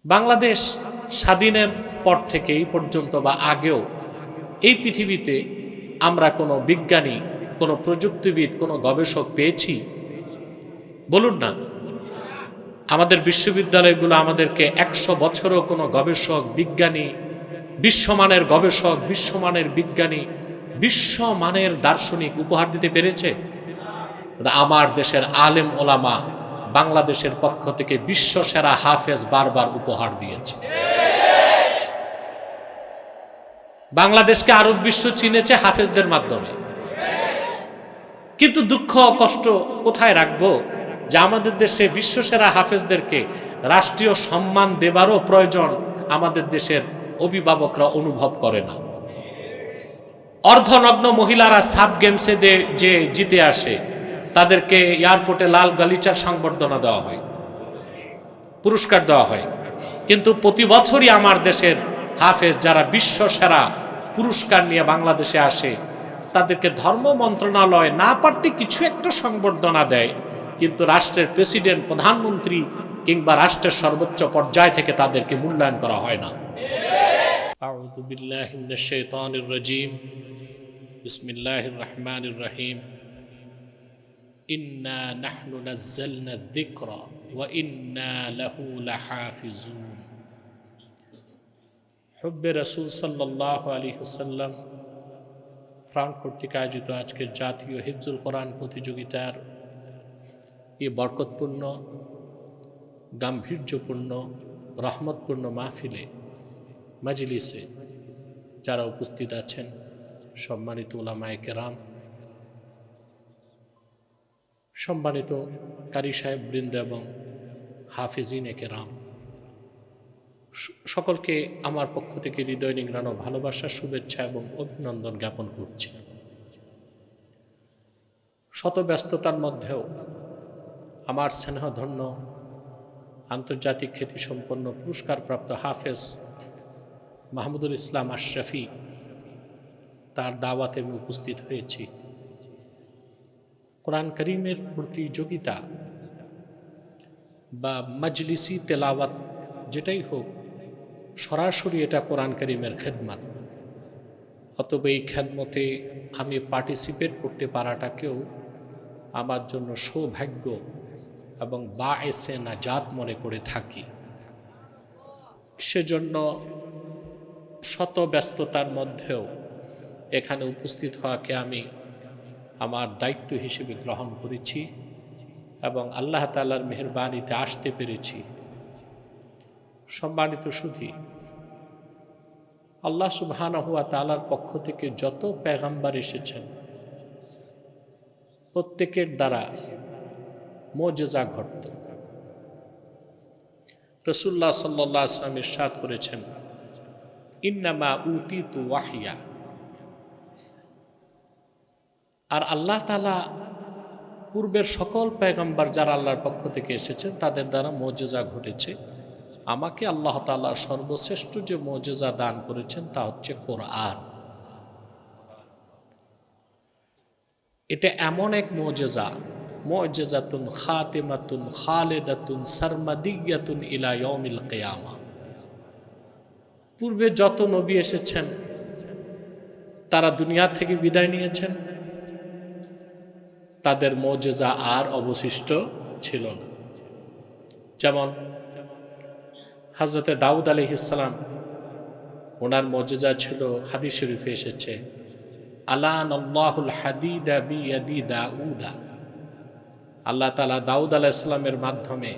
বাংলাদেশ স্বাধীনের পর থেকে এই পর্যন্ত বা আগেও এই পৃথিবীতে আমরা কোনো বিজ্ঞানী, কোনো প্রযুক্তিবিদ, কোনো গবেষক পেয়েছি? বলুন না। আমাদের বিশ্ববিদ্যালয়গুলো আমাদেরকে ১০০ বছরও কোনো গবেষক, বিজ্ঞানী, বিশ্বমানের গবেষক, বিশ্বমানের বিজ্ঞানী, বিশ্বমানের দার্শনিক উপহার দিতে পেরেছে? আমার দেশের আলেম ওলামা বাংলাদেশের পক্ষ থেকে বিশ্বসেরা হাফেজ বারবার উপহার দিয়েছে। বাংলাদেশকে আরব বিশ্ব চিনেছে হাফেজদের মাধ্যমে। কিন্তু দুঃখ কষ্ট কোথায় রাখবো যে আমাদের দেশে বিশ্বসেরা হাফেজদেরকে রাষ্ট্রীয় সম্মান দেবারও প্রয়োজন আমাদের দেশের অভিভাবকরা অনুভব করে না। অর্ধনগ্ন মহিলারা সাব গেমসে যে জিতে আসে তাদেরকে এয়ারপোর্টে লাল গালিচার সংবর্ধনা দেওয়া হয়, পুরস্কার দেওয়া হয়। কিন্তু প্রতি বছরই আমার দেশের হাফেজ যারা বিশ্ব সেরা পুরস্কার নিয়ে বাংলাদেশে আসে তাদেরকে ধর্ম মন্ত্রণালয় না পারতে কিছু একটা সংবর্ধনা দেয়, কিন্তু রাষ্ট্রের প্রেসিডেন্ট, প্রধানমন্ত্রী কিংবা রাষ্ট্রের সর্বোচ্চ পর্যায় থেকে তাদেরকে মূল্যায়ন করা হয় না। আউযু বিল্লাহি মিনাশ শাইতানির রাজীম। বিসমিল্লাহির রহমানির রহিম। ইন্না নাহনু নাযালনা যিকরা ওয়া ইন্না লাহু লাহাফিজুন। হুব্বে রাসূল সাল্লাল্লাহু আলাইহি ওয়াসাল্লাম ফ্রান্স কর্তৃক আয়োজিত আজকের জাতীয় হিফজুল কোরআন প্রতিযোগিতার এই বরকতপূর্ণ, গাম্ভীর্যপূর্ণ, রহমতপূর্ণ মাহফিলে, মাজলিসে যারা উপস্থিত আছেন, সম্মানিত উলামায়ে কেরাম, সম্মানিত কারি সাহেব বৃন্দ এবং হাফেজিনে কেরাম, সকলকে আমার পক্ষ থেকে হৃদয় নিংড়ানো ভালোবাসা, শুভেচ্ছা এবং অভিনন্দন জ্ঞাপন করছি। শত ব্যস্ততার মধ্যেও আমার স্নেহধন্য, আন্তর্জাতিক খ্যাতিসম্পন্ন পুরস্কারপ্রাপ্ত হাফেজ মাহমুদুল ইসলাম আশরাফি, তার দাওয়াতে আমি উপস্থিত হয়েছি। কোরআন করিমের প্রতিযোগিতা বা মজলিসি তেলাওয়াত যেটাই হোক, সরাসরি এটা কোরআন করিমের খেদমত। অতএব এই খেদমতে আমি পার্টিসিপেট করতে পারাটাকেও আমার জন্য সৌভাগ্য এবং বাএসে নাজাত মনে করে থাকি। সেজন্য শত ব্যস্ততার মধ্যেও এখানে উপস্থিত হওয়াকে আমি আমার দায়িত্ব হিসেবে গ্রহণ করেছি এবং আল্লাহ তাআলার মেহেরবানিতে আসতে পেরেছি। সম্মানিত সুধী, আল্লাহ সুবহানাহু ওয়া তাআলার পক্ষ থেকে যত পেগম্বর এসেছেন প্রত্যেকের দ্বারা মুজিজা ঘটত। রাসূলুল্লাহ সাল্লাল্লাহু আলাইহি ওয়াসাল্লাম ইরশাদ করেছেন, ইন্নামা উতিতু ওয়াহিয়া। আর আল্লাহ তাআলা পূর্বের সকল পেগম্বর যারা আল্লাহর পক্ষ থেকে এসেছেন তাদের দ্বারা মুজিজা ঘটেছে। আমাকে আল্লাহ তাআলা সর্বশ্রেষ্ঠ যে মুজিজা দান করেছেন তা হচ্ছে কোরআন। এটা এমন এক মুজিজা, মুজিজাতুন খাতিমাতুন খালিদাতুন সারমাদিয়াতুন ইলা ইয়াউমিল কিয়ামা। পূর্বে যত নবী এসেছেন তারা দুনিয়া থেকে বিদায় নিয়েছেন, তাদের মুজিজা আর অবশিষ্ট ছিল না। যেমন হযরতে দাউদ আলাইহিস সালাম, ওনার মুজিজা ছিল, হাদিস শরীফে এসেছে, আলানাল্লাহুল হাদিদা বিয়াদি দাউদা। আল্লাহ তাআলা দাউদ আলাইহিস সালামের মাধ্যমে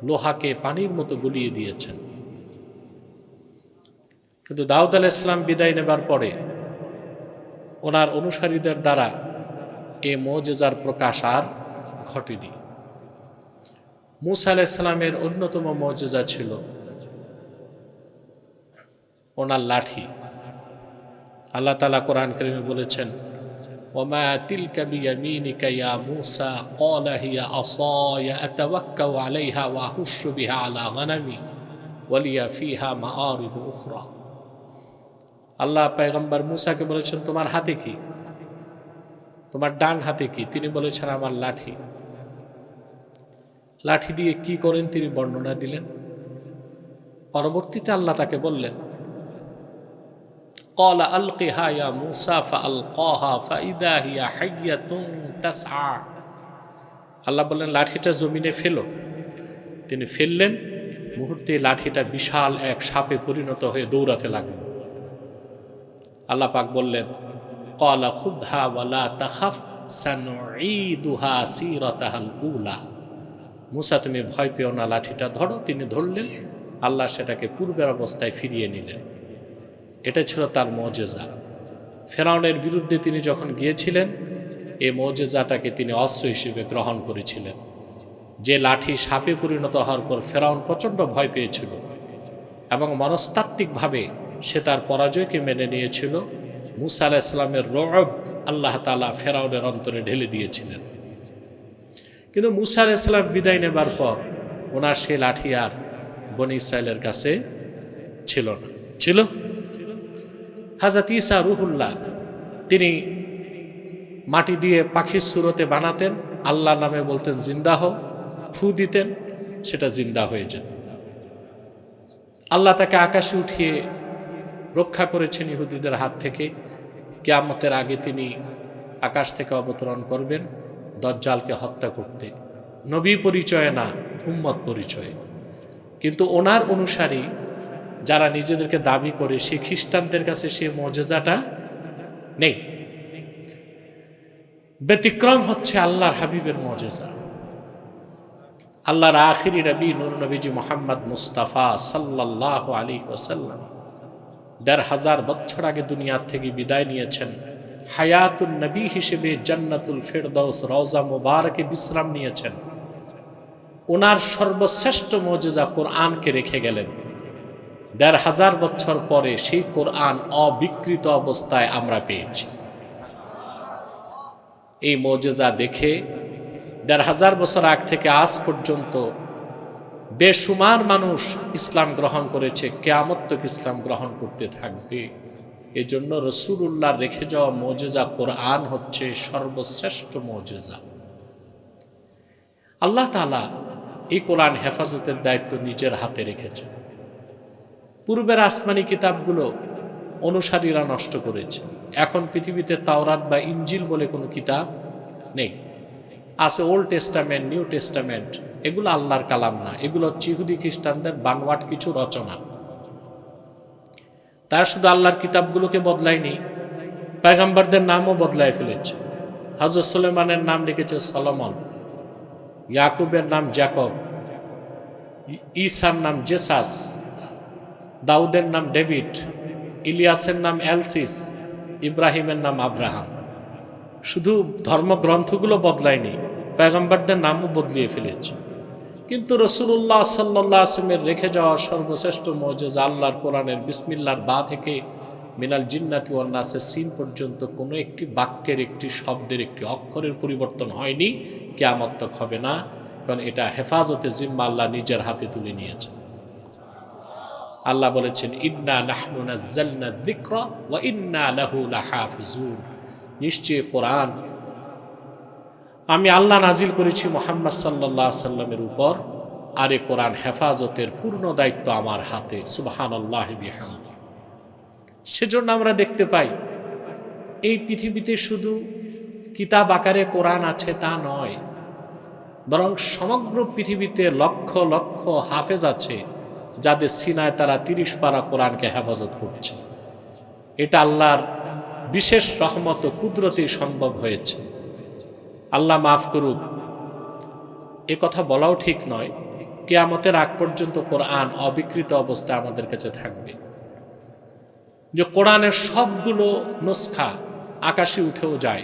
লোহাকে পানির মতো গলিয়ে দিয়েছেন। কিন্তু দাউদ আলাইহিস সালাম বিদায় নেবার পরে ওনার অনুসারীদের দ্বারা এই মুজিজার প্রকাশ আর ঘটেনি। মূসা আলাইহিস সালামের অন্যতম মুজিজা ছিল ওনার লাঠি। আল্লাহ তাআলা কোরআন কারীমে বলেছেন, ওমা তিলকা বিয়ামিনিকা ইয়া মূসা ক্বালা হিয়া আসায়া আতাওয়াক্কাউ আলাইহা ওয়া আহুশু বিহা আলা গনামি ওয়া লিয়া ফিহা মাআরিব উখরা। আল্লাহ পয়গম্বর মূসাকে বলেছেন, তোমার হাতে কি, তোমার ডান হাতে কি? তিনি বলেছেন, আমার লাঠি। লাঠি দিয়ে কি করেন তিনি বর্ণনা দিলেন। পরবর্তীতে আল্লাহ তাকে বললেন, ক্বালা আলকিহা ইয়া মূসা ফাআলকাহা ফাইদা হিয়া হাইয়াতুন তাসআ। আল্লাহ বললেন, লাঠিটা জমিনে ফেলো। তিনি ফেললেন, মুহূর্তে লাঠিটা বিশাল এক সাপে পরিণত হয়ে দৌড়াতে লাগল। আল্লাহ পাক বললেন, ক্বালা খুযহা ওয়ালা তাখাফ সানুঈদুহা সিরাতাহাল উলা। মূসা তুমি ভয় পেও না, লাঠিটা ধরো। তিনি ধরলেন, আল্লাহ সেটাকে পূর্বের অবস্থায় ফিরিয়ে নিলেন। এটা ছিল তার মুজিজা। ফেরাউনের বিরুদ্ধে তিনি যখন গিয়েছিলেন, এই মুজিজাটাকে তিনি অস্ত্র হিসেবে গ্রহণ করেছিলেন। যে লাঠি সাপে পরিণত হওয়ার পর ফেরাউন প্রচণ্ড ভয় পেয়েছিল এবং মনস্তাত্ত্বিকভাবে সে তার পরাজয়কে মেনে নিয়েছিল, মূসা আলাইহিস সালামের রুব আল্লাহ তাআলা ফেরাউনের অন্তরে ঢেলে দিয়েছিলেন। কিন্তু মূসা আলাইহিস সালাম বিদায় নেবার পর ওনার সেই লাঠি আর বনী ইসরায়েলের কাছে ছিল না। ছিল হযরত ঈসা রূহুল্লাহ, তিনি মাটি দিয়ে পাখির সুরতে বানাতেন, আল্লাহর নামে বলতেন জিন্দা হও, ফু দিতেন, সেটা জিন্দা হয়ে যেত। আল্লাহ তাকে আকাশে উঠিয়ে রক্ষা করেছেন ইহুদিদের হাত থেকে। কিয়ামতের আগে তিনি আকাশ থেকে অবতরণ করবেন দাজ্জালকে হত্যা করতে, নবী পরিচয়ে না, উম্মত পরিচয়ে। কিন্তু ওনার অনুসারী যারা নিজেদেরকে দাবি করে, সেই খ্রিস্টানদের কাছে সেই মুজিজাটা নেই। ব্যতিক্রম হচ্ছে আল্লাহর হাবিবের মুজিজা। আল্লাহর আখিরি নবী নূর নবীজি মুহাম্মদ মুস্তাফা সাল্লাল্লাহু আলাইহি ওয়াসাল্লাম ১৫০০ বছর আগে দুনিয়ার থেকে বিদায় নিয়েছেন। হায়াতুন নবী হিসেবে জান্নাতুল ফেরদাউস রওজা মুবারকে বিশ্রাম নিয়েছেন। ওনার সর্বশ্রেষ্ঠ মুজিজা কোরআনকে রেখে গেলেন। ১৫০০ বছর পরে সেই কোরআন অবিকৃত অবস্থায় আমরা পেয়েছি। এই মুজিজা দেখে ১৫০০ বছর আগ থেকে আজ পর্যন্ত বেশুমার মানুষ ইসলাম গ্রহণ করেছে, কিয়ামত তক ইসলাম গ্রহণ করতে থাকবে। এজন্য রাসূলুল্লাহ রেখে যাওয়া মুজিজা কোরআন হচ্ছে সর্বশ্রেষ্ঠ মুজিজা। আল্লাহ তাআলা এই কোরআন হেফাজতের দায়িত্ব নিজের হাতে রেখেছে। পূর্বের আসমানি কিতাবগুলো অনুসারীরা নষ্ট করেছে। এখন পৃথিবীতে তাওরাত বা ইনজিল বলে কোনো কিতাব নেই। আছে ওল্ড টেস্টামেন্ট, নিউ টেস্টামেন্ট, এগুলো আল্লাহর কালাম না, এগুলো হচ্ছে ইহুদি খ্রিস্টানদের বানোয়াট কিছু রচনা। তারা শুধু আল্লাহর কিতাবগুলোকে বদলায়নি, পয়গম্বরদের নামও বদলায় ফেলেছে। হযরত সুলাইমানের নাম লিখেছে সলোমন, ইয়াকুবের নাম জ্যাকব, ঈসার নাম জেসাস, দাউদের নাম ডেভিড, ইলিয়াসের নাম এলসিস, ইব্রাহিমের নাম আব্রাহাম। শুধু ধর্মগ্রন্থগুলো বদলায়নি, পয়গম্বরদের নামও বদলিয়ে ফেলেছে। কিন্তু রাসূলুল্লাহ সাল্লাল্লাহু আলাইহি ওয়াসাল্লামের রেখে যাওয়া সর্বশ্রেষ্ঠ মুজিজা আল্লাহর কোরআনের বিসমিল্লাহর বা থেকে মিনাল জিন্নাতি ওয়ান নাসের সিন পর্যন্ত কোনো একটি বাক্যের, একটি শব্দের, একটি অক্ষরের পরিবর্তন হয়নি, কিয়ামত তক হবে না। কারণ এটা হেফাজতের জিম্মা আল্লাহ নিজের হাতে তুলে নিয়েছেন। আল্লাহ বলেছেন, ইন্না নাহনু নাযালনা যিকরা ওয়া ইন্না লাহু লাহাফিজুন। নিশ্চয়ই কোরআন আমি আল্লাহ নাজিল করেছি মুহাম্মদ সাল্লাল্লাহু আলাইহি সাল্লামের উপর, আর এই কোরআন হেফাজতের পূর্ণ দায়িত্ব আমার হাতে। সুবহানাল্লাহি বিহামদি। সেজন্য আমরা দেখতে পাই এই পৃথিবীতে শুধু কিতাব আকারে কোরআন আছে তা নয়, বরং সমগ্র পৃথিবীতে লক্ষ লক্ষ হাফেজ আছে যাদের সিনায় তারা ৩০ পারা কোরআনকে হেফাজত করছে। এটা আল্লাহর বিশেষ রহমত ও কুদরতেই সম্ভব হয়েছে। আল্লাহ মাফ করুক, এ কথা বলাও ঠিক নয়। কিয়ামতের আগ পর্যন্ত কোরআন অবিকৃত অবস্থায় আমাদের কাছে থাকবে। যে কোরআনের সবগুলো নুসখা আকাশে উঠেও যায়,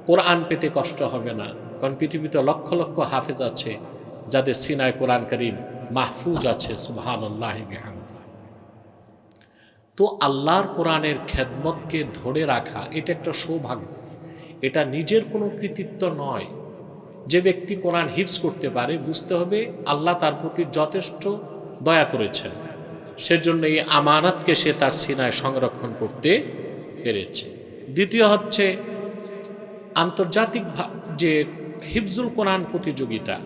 কোরআন পেতে কষ্ট হবে না। কারণ পৃথিবীতে লক্ষ লক্ষ হাফেজ আছে যাদের সিনায় কোরআন কারীম মাহফুজ আছে। সুবহানাল্লাহি বিহামদি। তো আল্লাহর কোরআনের খেদমতকে ধরে রাখা এটা একটা সৌভাগ্য। এটা নিজের কোনো কৃতিত্ব নয়। যে ব্যক্তি কোরআন হিফজ করতে পারে, বুঝতে হবে আল্লাহ তার প্রতি যথেষ্ট দয়া করেছেন, সেজন্য এই আমানাতকে সে তার সিনায় সংরক্ষণ করতে পেরেছে। দ্বিতীয় হচ্ছে আন্তর্জাতিক যে হিফজুল কোরআন প্রতিযোগিতা,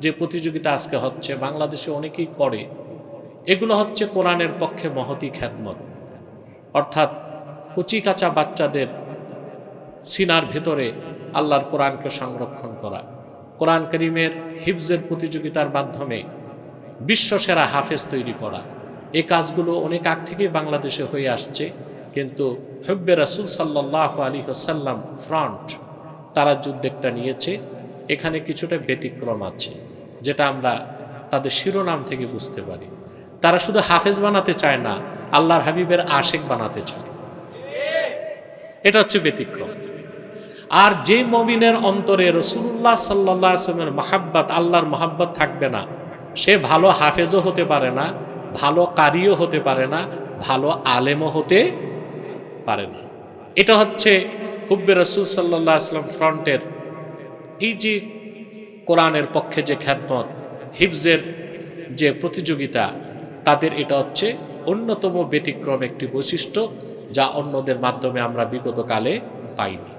যে প্রতিযোগিতা আজকে হচ্ছে, বাংলাদেশে অনেকেই করে, এগুলো হচ্ছে কোরআনের পক্ষে মহতী খ্যাদমত, অর্থাৎ কুচিকাচা বাচ্চাদের সিনার ভেতরে আল্লাহর কোরআনকে সংরক্ষণ করা, কোরআন করিমের হিফজের প্রতিযোগিতার মাধ্যমে বিশ্বসেরা হাফেজ তৈরি করা। এই কাজগুলো অনেক আগ থেকেই বাংলাদেশে হয়ে আসছে, কিন্তু হুব্বে রাসূল সাল্লাল্লাহু আলাইহি ওয়াসাল্লাম ফ্রন্ট তারা উদ্যোগটা নিয়েছে। এখানে কিছুটা ব্যতিক্রম আছে, যেটা আমরা তাদের শিরোনাম থেকে বুঝতে পারি। তারা শুধু হাফেজ বানাতে চায় না, আল্লাহর হাবিবের আশেক বানাতে চায়। এটা হচ্ছে ব্যতিক্রম। আর যে মুমিনের অন্তরে রাসূলুল্লাহ সাল্লাল্লাহু আলাইহি ওয়াসাল্লামের মহাব্বত, আল্লাহর মহাব্বত থাকবে না, সে ভালো হাফেজও হতে পারে না, ভালো কারিও হতে পারে না, ভালো আলেমও হতে পারে না। এটা হচ্ছে হুব্বে রাসূল সাল্লাল্লাহু আলাইহি ওয়াসাল্লাম ফ্রন্টের এই যে কোরআনের পক্ষে যে খ্যাদমত, হিফজের যে প্রতিযোগিতা, তাদের এটা হচ্ছে অন্যতম ব্যতিক্রম একটি বৈশিষ্ট্য, যা অন্যদের মাধ্যমে আমরা বিগত কালে পাইনি।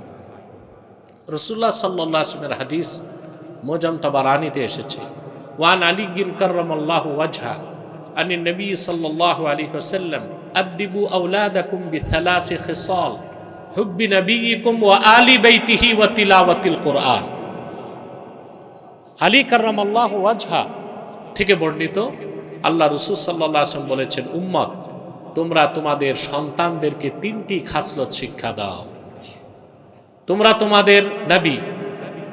রাসূলুল্লাহ সাল্লাল্লাহু আলাইহি ওয়াসাল্লামের হাদিস মুজাম তাবারানীতে এসেছে, ওয়ান আলী কাররামাল্লাহু ওয়াজহা আনিন নবী সাল্লাল্লাহু আলাইহি ওয়াসাল্লাম আদিবু আওলাদাকুম বিসালাসি খিসাল হুব্বি নবিয়িকুম ওয়া আলি বাইতিহি ওয়া তিলাওয়াতিল কুরআন। আলী কাররামাল্লাহু ওয়াজহা থেকে বর্ণিত, আল্লাহ রাসূল সাল্লাল্লাহু আলাইহি ওয়াসাল্লাম বলেছেন, উম্মত, তোমরা তোমাদের সন্তানদেরকে তিনটি খাসলত শিক্ষা দাও। তোমরা তোমাদের নবী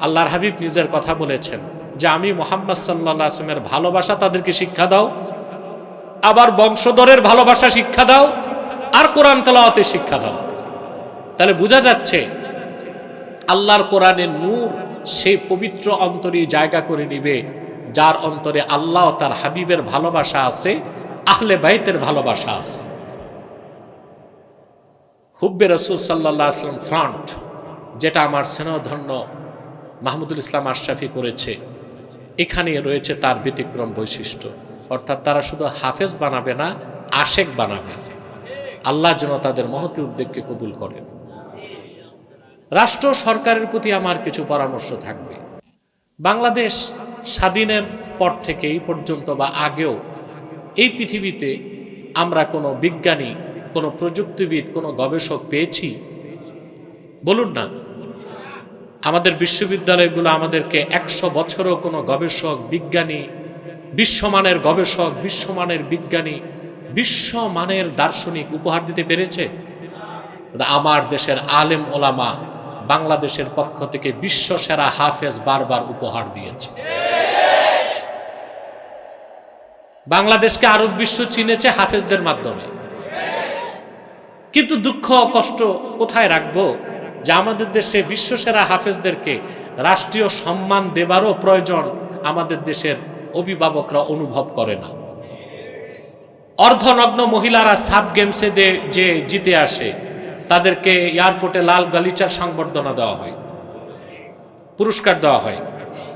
আল্লাহর হাবিব নিজের কথা বলেছেন যে আমি মুহাম্মদ সাল্লাল্লাহু আলাইহি ওয়াসাল্লামের ভালোবাসা তাদেরকে শিক্ষা দাও, আবার বংশধরের ভালোবাসা শিক্ষা দাও, আর কোরআন তেলাওয়াতের শিক্ষা দাও। তাহলে বোঝা যাচ্ছে আল্লাহর কোরআনের নূর সেই পবিত্র অন্তরে জায়গা করে নিবে যার অন্তরে আল্লাহ তার হাবিবের ভালোবাসা আছে, আহলে বাইতের ভালোবাসা আছে। হুব্বে রাসূল সাল্লাল্লাহু আলাইহি ওয়াসাল্লাম ফ্রন্ট, যেটা আমার স্নেহধন্য মাহমুদুল ইসলাম আশরাফি করেছে, এখানে রয়েছে তার ব্যতিক্রম বৈশিষ্ট্য। অর্থাৎ তারা শুধু হাফেজ বানাবে না, আশেক বানাবে। আল্লাহ যেন তাদের মহতী উদ্যোগকে কবুল করেন। রাষ্ট্র সরকারের প্রতি আমার কিছু পরামর্শ থাকবে। বাংলাদেশ স্বাধীনের পর থেকে এই পর্যন্ত বা আগেও এই পৃথিবীতে আমরা কোনো বিজ্ঞানী, কোনো প্রযুক্তিবিদ, কোনো গবেষক পেয়েছি? বলুন না। আমাদের বিশ্ববিদ্যালয়গুলো আমাদেরকে 100 বছরেও কোনো গবেষক, বিজ্ঞানী, বিশ্বমানের গবেষক, বিশ্বমানের বিজ্ঞানী, বিশ্বমানের দার্শনিক উপহার দিতে পেরেছে? আমার দেশের আলেম ওলামা বাংলাদেশের পক্ষ থেকে বিশ্বসেরা হাফেজ বারবার উপহার দিয়েছে। বাংলাদেশকে আরব বিশ্ব চিনেছে হাফেজদের মাধ্যমে। কিন্তু দুঃখ কষ্ট কোথায় রাখবো যে আমাদের দেশে বিশ্বসেরা হাফেজদেরকে রাষ্ট্রীয় সম্মান দেবারও প্রয়োজন আমাদের দেশের অভিভাবকরা অনুভব করে না। অর্ধনগ্ন মহিলারা সাব গেমসে যে জিতে আসে, তাদেরকে এয়ারপোর্টে লাল গালিচার সংবর্ধনা দেওয়া হয়, পুরস্কার দেওয়া হয়।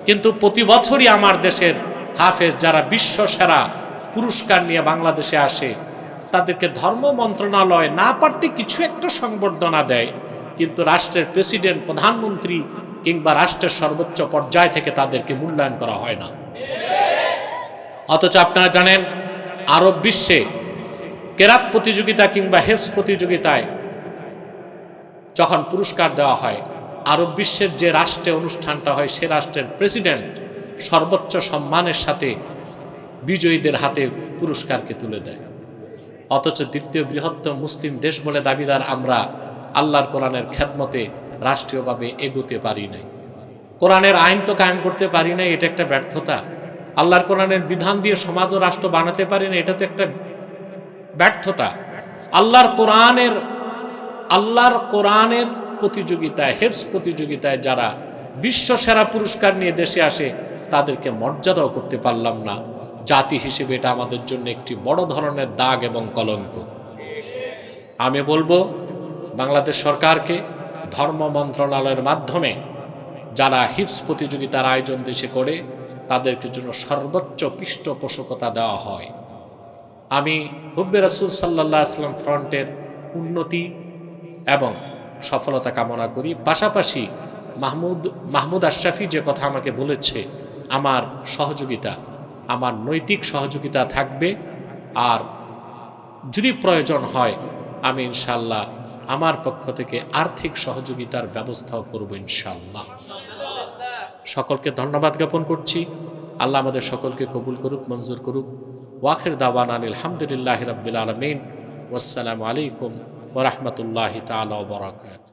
কিন্তু প্রতি বছরই আমার দেশের হাফেজ যারা বিশ্বসেরা পুরস্কার নিয়ে বাংলাদেশে আসে, তাদেরকে ধর্ম মন্ত্রণালয় না পারতে কিছু একটা সংবর্ধনা দেয়, কিন্তু রাষ্ট্রের প্রেসিডেন্ট, প্রধানমন্ত্রী কিংবা রাষ্ট্রের সর্বোচ্চ পর্যায় থেকে তাদেরকে মূল্যায়ন করা হয় না। অথচ আপনারা জানেন আরব বিশ্বে কেরাত প্রতিযোগিতা কিংবা হেফজ প্রতিযোগিতায় যখন পুরস্কার দেওয়া হয়, আরব বিশ্বের যে রাষ্ট্রে অনুষ্ঠানটা হয় সে রাষ্ট্রের প্রেসিডেন্ট সর্বোচ্চ সম্মানের সাথে বিজয়ীদের হাতে পুরস্কারকে তুলে দেয়। অথচ দ্বিতীয় বৃহত্তম মুসলিম দেশ বলে দাবিদার আমরা আল্লাহর কোরআনের খেদমতে রাষ্ট্রীয়ভাবে এগোতে পারি নাই, কোরআনের আইন তো কায়েম করতে পারি নাই, এটা একটা ব্যর্থতা। আল্লাহর কোরআনের বিধান দিয়ে সমাজ ও রাষ্ট্র বানাতে পারি না, এটা তো একটা ব্যর্থতা। আল্লাহর কোরআনের প্রতিযোগিতায়, হেফজ প্রতিযোগিতায় যারা বিশ্বসেরা পুরস্কার নিয়ে দেশে আসে, তাদেরকে মর্যাদাও করতে পারলাম না। জাতি হিসেবে এটা আমাদের জন্য একটি বড় ধরনের দাগ এবং কলঙ্ক। আমি বলবো বাংলাদেশ সরকারকে ধর্ম মন্ত্রণালয়ের মাধ্যমে যারা হিফজ প্রতিযোগিতার আয়োজন দেশে করে, তাদেরকে জন্য সর্বোচ্চ পৃষ্ঠপোষকতা দেওয়া হয়। আমি হুব্বে রাসূল সাল্লাল্লাহু আলাইহি ওয়াসাল্লাম ফ্রন্টের উন্নতি এবং সফলতা কামনা করি। পাশাপাশি মাহমুদ আশরাফি যে কথা আমাকে বলেছে, আমার সহযোগিতা, আমার নৈতিক সহযোগিতা থাকবে আর যদি প্রয়োজন হয় আমি ইনশাআল্লাহ আমার পক্ষ থেকে আর্থিক সহযোগিতার ব্যবস্থাও করব ইনশাআল্লাহ। সকলকে ধন্যবাদ জ্ঞাপন করছি। আল্লাহ আমাদের সকলকে কবুল করুক, মঞ্জুর করুক। ওয়াখির দাওয়ানা আলহামদুলিল্লাহি রাব্বিল আলামিন। ওয়াসসালামু আলাইকুম ওয়া রাহমাতুল্লাহি তাআলা ওয়া বারাকাতুহু।